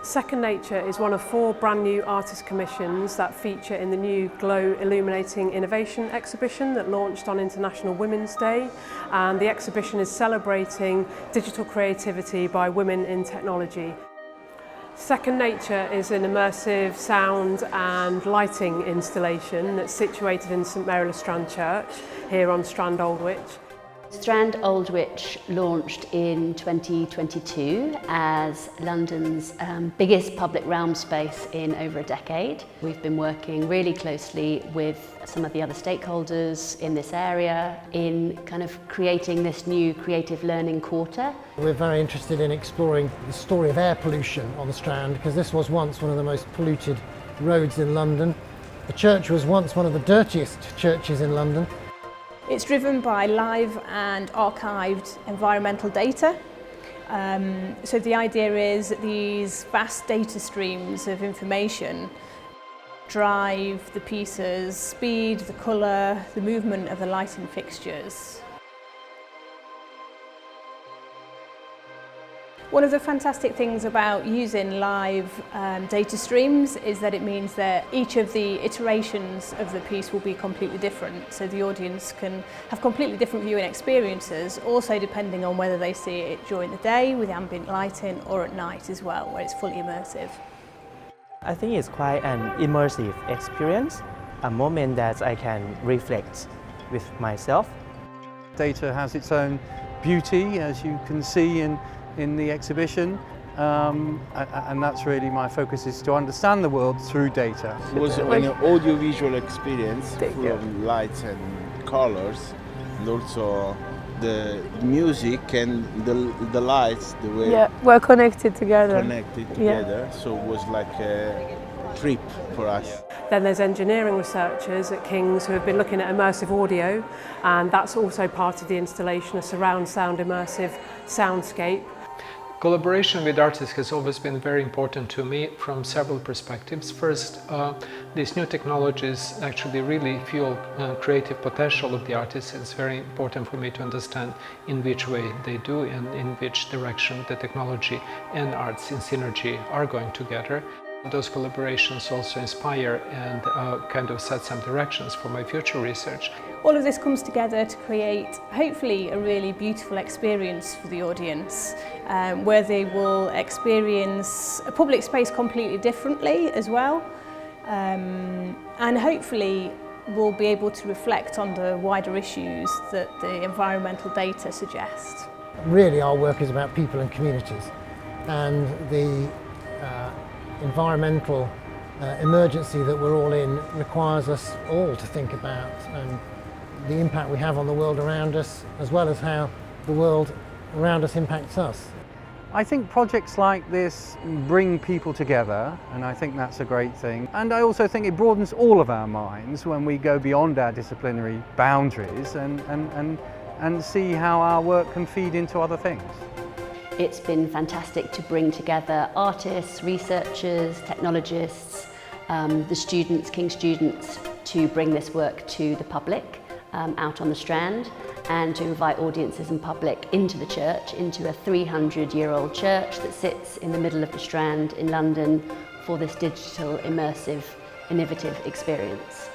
Second Nature is one of 4 brand new artist commissions that feature in the new Glow Illuminating Innovation exhibition that launched on International Women's Day, and the exhibition is celebrating digital creativity by women in technology. Second Nature is an immersive sound and lighting installation that's situated in St Mary le Strand church here on Strand Aldwych. Strand Aldwych launched in 2022 as London's biggest public realm space in over a decade. We've been working really closely with some of the other stakeholders in this area in kind of creating this new creative learning quarter. We're very interested in exploring the story of air pollution on the Strand, because this was once one of the most polluted roads in London. The church was once one of the dirtiest churches in London. It's driven by live and archived environmental data. So the idea is that these vast data streams of information drive the piece's speed, the colour, the movement of the lighting fixtures. One of the fantastic things about using live data streams is that it means that each of the iterations of the piece will be completely different, so the audience can have completely different viewing experiences, also depending on whether they see it during the day with ambient lighting or at night as well, where it's fully immersive. I think it's quite an immersive experience, a moment that I can reflect with myself. Data has its own beauty, as you can see in the exhibition, and that's really my focus, is to understand the world through data. It was an audio-visual experience full of lights and colors, and also the music and the lights, the way we're connected together. So it was like a trip for us. Then there's engineering researchers at King's who have been looking at immersive audio, and that's also part of the installation, a surround sound immersive soundscape. Collaboration with artists has always been very important to me from several perspectives. First, these new technologies actually really fuel creative potential of the artists. It's very important for me to understand in which way they do and in which direction the technology and arts in synergy are going together. Those collaborations also inspire and kind of set some directions for my future research. All of this comes together to create, hopefully, a really beautiful experience for the audience, where they will experience a public space completely differently as well, and hopefully will be able to reflect on the wider issues that the environmental data suggest. Really, our work is about people and communities, and the environmental emergency that we're all in requires us all to think about the impact we have on the world around us, as well as how the world around us impacts us. I think projects like this bring people together, and I think that's a great thing. And I also think it broadens all of our minds when we go beyond our disciplinary boundaries and see how our work can feed into other things. It's been fantastic to bring together artists, researchers, technologists, the students, King students, to bring this work to the public out on the Strand, and to invite audiences and public into the church, into a 300-year-old church that sits in the middle of the Strand in London for this digital, immersive, innovative experience.